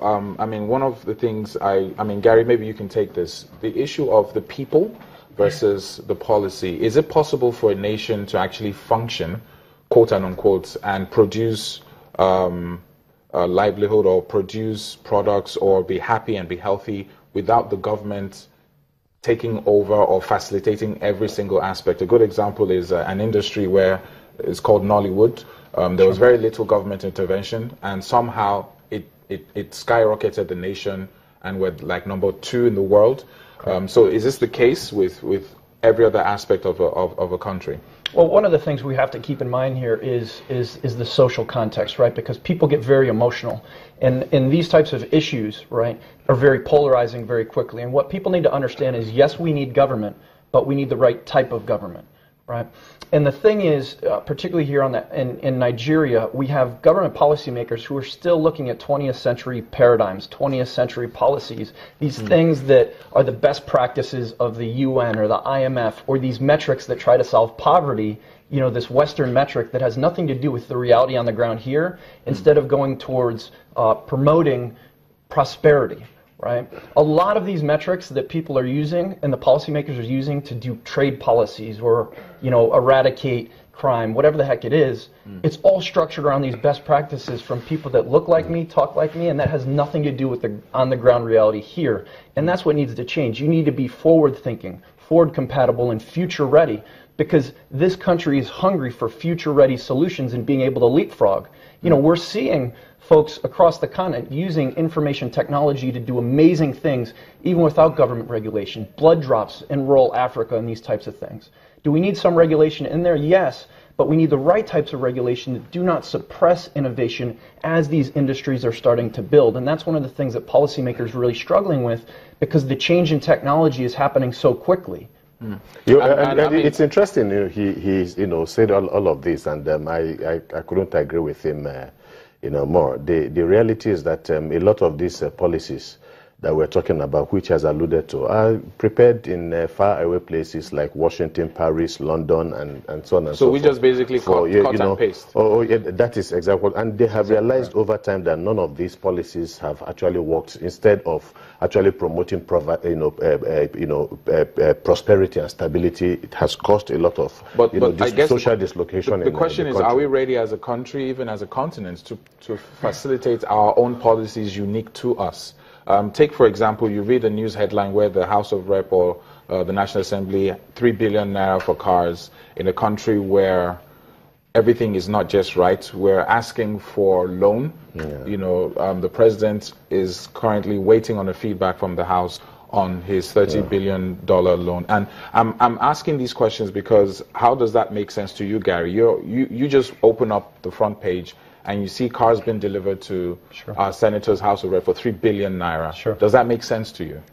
I mean, one of the things I mean, Gary, maybe you can take this. The issue of the people versus the policy. Is it possible for a nation to actually function, quote and unquote, and produce a livelihood or produce products or be happy and be healthy without the government taking over or facilitating every single aspect? A good example is an industry where it's called Nollywood. There was very little government intervention, and somehow it skyrocketed the nation, and we're like #2 in the world. So is this the case with every other aspect of a country? Well, one of the things we have to keep in mind here is the social context, right? Because people get very emotional, and these types of issues, right, are very polarizing very quickly. And what people need to understand is, yes, we need government, but we need the right type of government, right? And the thing is, particularly here in Nigeria, we have government policymakers who are still looking at 20th century paradigms, 20th century policies, these things that are the best practices of the UN or the IMF, or these metrics that try to solve poverty, you know, this Western metric that has nothing to do with the reality on the ground here, instead of going towards promoting prosperity. Right? A lot of these metrics that people are using and the policymakers are using to do trade policies or, you know, eradicate crime, whatever the heck it is, it's all structured around these best practices from people that look like me, talk like me, and that has nothing to do with the on-the-ground reality here. And that's what needs to change. You need to be forward-thinking, forward-compatible, and future-ready, because this country is hungry for future-ready solutions and being able to leapfrog. You know, we're seeing folks across the continent using information technology to do amazing things, even without government regulation. Blood drops in rural Africa and these types of things. Do we need some regulation in there? Yes, but we need the right types of regulation that do not suppress innovation as these industries are starting to build. And that's one of the things that policymakers are really struggling with, because the change in technology is happening so quickly. It's interesting. You know, he said all of this, and I couldn't agree with him. More. The reality is that a lot of these policies that we're talking about, which has alluded to, are prepared in faraway places like Washington, Paris, London, and so on and so forth. So we just basically cut and paste. Yeah, that is exactly. And they have realized over time that none of these policies have actually worked. Instead of actually promoting prosperity and stability, it has caused a lot of social dislocation. The question is, are we ready as a country, even as a continent, to facilitate our own policies unique to us? Take, for example, you read a news headline where the House of Rep or the National Assembly, 3 billion naira for cars in a country where everything is not just right. We're asking for loan. Yeah. You know, the president is currently waiting on the feedback from the House on his $30 billion loan. And I'm asking these questions because how does that make sense to you, Gary? You just open up the front page and you see cars being delivered to our senator's House of Rep for 3 billion naira. Sure. Does that make sense to you?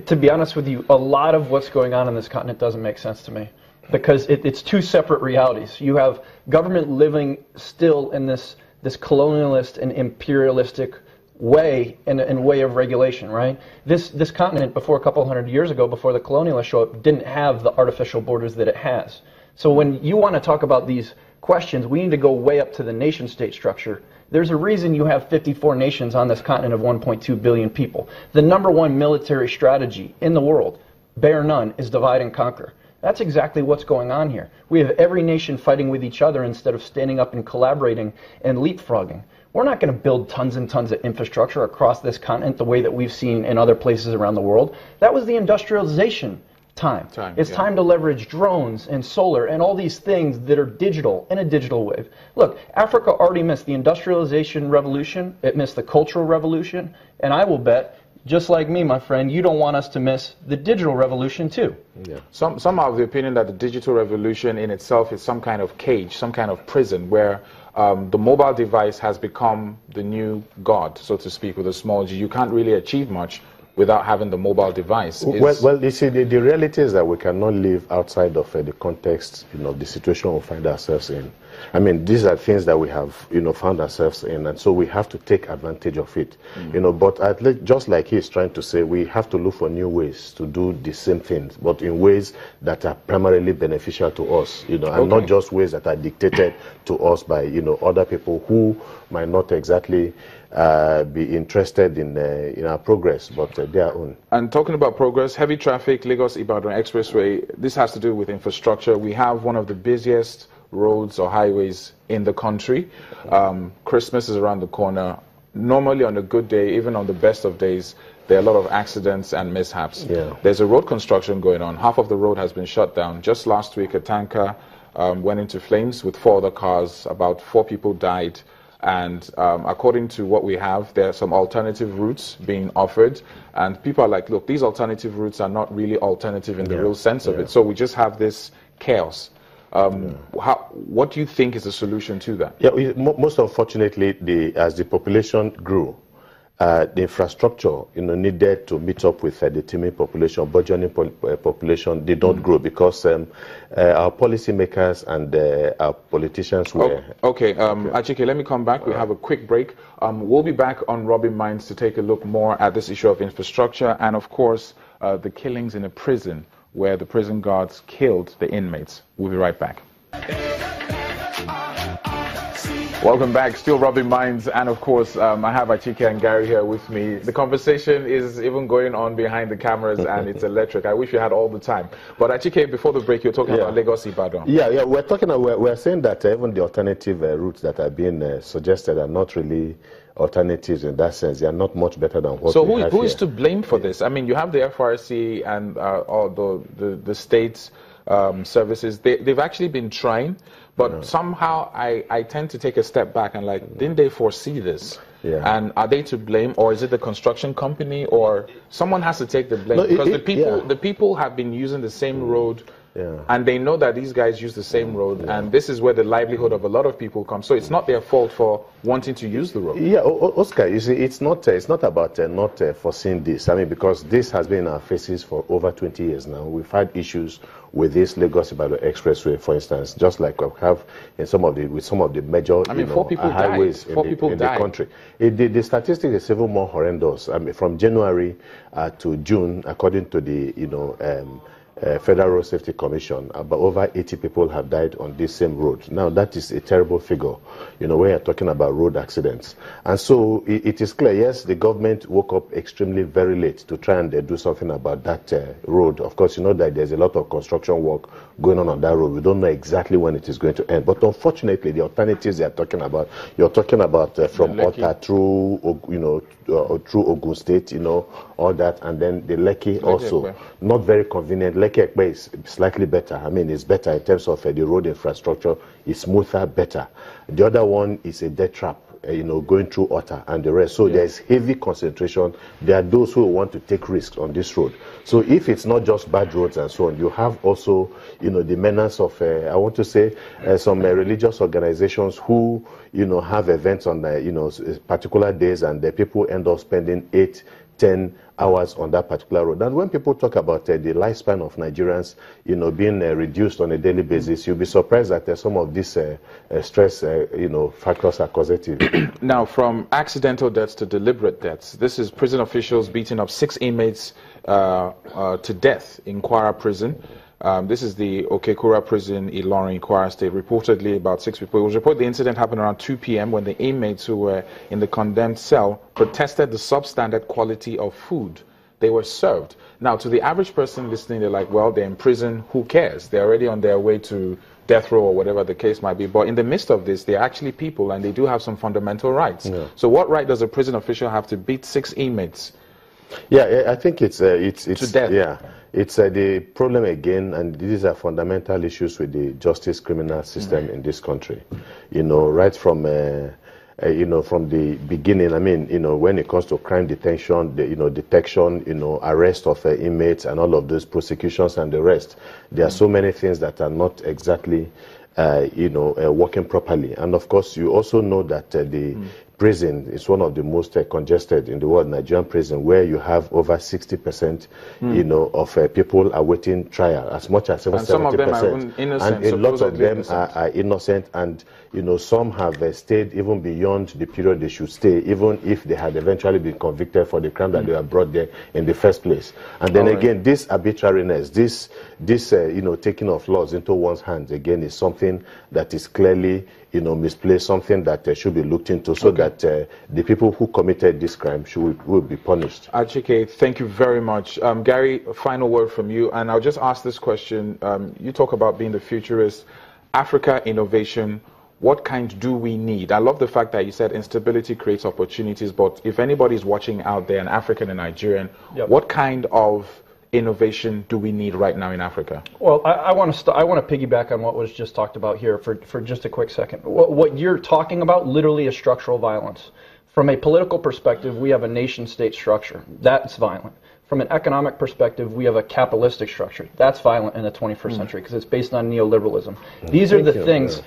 To be honest with you, a lot of what's going on in this continent doesn't make sense to me, because it's two separate realities. You have government living still in this colonialist and imperialistic way and way of regulation, right? This continent, before a couple hundred years ago, before the colonialists showed up, didn't have the artificial borders that it has. So when you want to talk about these questions, we need to go way up to the nation-state structure. There's a reason you have 54 nations on this continent of 1.2 billion people. The #1 military strategy in the world, bar none, is divide and conquer. That's exactly what's going on here. We have every nation fighting with each other instead of standing up and collaborating and leapfrogging. We're not going to build tons and tons of infrastructure across this continent the way that we've seen in other places around the world. That was the industrialization time. It's time to leverage drones and solar and all these things that are digital in a digital wave. Look, Africa already missed the industrialization revolution. It missed the cultural revolution. And I will bet, just like me, my friend, you don't want us to miss the digital revolution too. Yeah. Some are of the opinion that the digital revolution in itself is some kind of cage, some kind of prison where the mobile device has become the new God, so to speak, with a small g. You can't really achieve much without having the mobile device. Well, you see, the reality is that we cannot live outside of the context, the situation we find ourselves in. I mean, these are things that we have, found ourselves in, and so we have to take advantage of it. But just like he's trying to say, we have to look for new ways to do the same things, but in ways that are primarily beneficial to us, and not just ways that are dictated to us by, other people who might not exactly be interested in our progress, but their own. And talking about progress, heavy traffic, Lagos-Ibadan Expressway, this has to do with infrastructure. We have one of the busiest roads or highways in the country. Christmas is around the corner. Normally on a good day, even on the best of days, there are a lot of accidents and mishaps. Yeah. There's a road construction going on. Half of the road has been shut down. Just last week, a tanker went into flames with 4 other cars. About 4 people died. And according to what we have, there are some alternative routes being offered. And people are like, look, these alternative routes are not really alternative in the real sense of it. So we just have this chaos. What do you think is the solution to that? Yeah, most unfortunately, as the population grew, the infrastructure needed to meet up with the teeming population, burgeoning population did not grow because our policymakers and our politicians were... Okay, Chike, let me come back. We have a quick break. We'll be back on Rubbin Minds to take a look more at this issue of infrastructure and, of course, the killings in a prison where the prison guards killed the inmates. We'll be right back. Welcome back, still Rubbin Minds, and of course I have Chike and Gary here with me. The conversation is even going on behind the cameras and it's electric. I wish you had all the time. But Chike, before the break, you're talking about Lagos-Ibadan. Yeah, we're saying that even the alternative routes that are being suggested are not really alternatives in that sense. They are not much better than what we have who is to blame for this? I mean, you have the FRC and all the states services. They've actually been trying, but somehow I tend to take a step back and like, didn't they foresee this? Yeah. And are they to blame, or is it the construction company, or someone has to take the blame? Because the people have been using the same road. Yeah. And they know that these guys use the same road, and this is where the livelihood of a lot of people comes. So it's not their fault for wanting to use the road. Yeah, Oscar, you see, it's not about not foreseeing this. I mean, because this has been in our faces for over 20 years now. We've had issues with this Lagos-Ibadan Expressway, for instance, just like we have in some of the major highways in the country. The statistic is even more horrendous. I mean, from January to June, according to the Federal Road Safety Commission, about over 80 people have died on this same road. Now, that is a terrible figure, when you're talking about road accidents. And so it is clear, yes, the government woke up extremely very late to try and do something about that road. Of course, you know that there's a lot of construction work going on that road. We don't know exactly when it is going to end. But unfortunately, the alternatives they are talking about, you're talking about from Ota through, through Ogun State, all that, and then the Lekki also. Not very convenient. Lekki is slightly better. I mean, it's better in terms of the road infrastructure. It's smoother, better. The other one is a death trap, going through Ota and the rest. So there's heavy concentration. There are those who want to take risks on this road. So if it's not just bad roads and so on, you have also, the menace of, I want to say, some religious organizations who, have events on, particular days, and the people end up spending 8-10 hours on that particular road. And when people talk about the lifespan of Nigerians, being reduced on a daily basis, you'll be surprised that some of these stress, factors are causative. Now, from accidental deaths to deliberate deaths, this is prison officials beating up 6 inmates to death in Kwara prison. This is the Okekura prison, Ilorin, Kwara State. Reportedly, about 6 people. It was reported the incident happened around 2 p.m. when the inmates who were in the condemned cell protested the substandard quality of food they were served. Now, to the average person listening, they're like, well, they're in prison, who cares? They're already on their way to death row or whatever the case might be. But in the midst of this, they're actually people, and they do have some fundamental rights. Yeah. So what right does a prison official have to beat 6 inmates? Yeah, I think it's to death. Yeah. It's the problem again, and these are fundamental issues with the justice criminal system in this country. Right from from the beginning. I mean, when it comes to crime detection, detection, arrest of inmates, and all of those prosecutions and the rest, there are so many things that are not exactly, working properly. And of course, you also know that the prison is one of the most congested in the world, Nigerian prison, where you have over 60%, of people awaiting trial, as much as 70%. And some of them are innocent. And a lot of them are innocent, and some have stayed even beyond the period they should stay, even if they had eventually been convicted for the crime that they were brought there in the first place. And then again, this arbitrariness, this taking of laws into one's hands again is something that is clearly misplaced, something that should be looked into, so that the people who committed this crime will be punished. Chike, thank you very much. Gary, a final word from you, and I'll just ask this question. You talk about being the futurist. Africa innovation, what kind do we need? I love the fact that you said instability creates opportunities, but if anybody's watching out there, an African and Nigerian, what kind of innovation do we need right now in Africa? Well, I want to piggyback on what was just talked about here for just a quick second. What you're talking about literally is structural violence. From a political perspective, we have a nation-state structure. That's violent. From an economic perspective, we have a capitalistic structure. That's violent in the 21st century because it's based on neoliberalism. These are the things,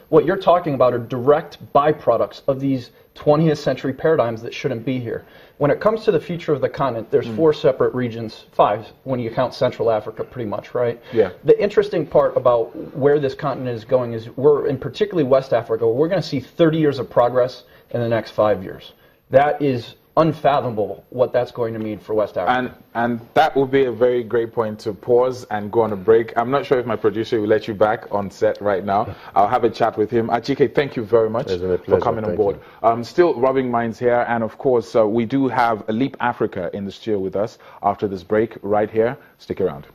what you're talking about are direct byproducts of these 20th century paradigms that shouldn't be here. When it comes to the future of the continent, there's 4 separate regions, 5 when you count Central Africa pretty much, right? Yeah. The interesting part about where this continent is going is we're, in particularly West Africa, we're going to see 30 years of progress in the next 5 years. That is unfathomable what that's going to mean for West Africa. And that would be a very great point to pause and go on a break. I'm not sure if my producer will let you back on set right now. I'll have a chat with him. Chike, thank you very much for coming on board. Still Rubbing Minds here, and of course we do have Leap Africa in the studio with us after this break right here. Stick around.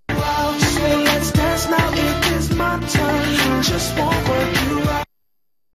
Let's dance now, it is my turn. Just won't work you out.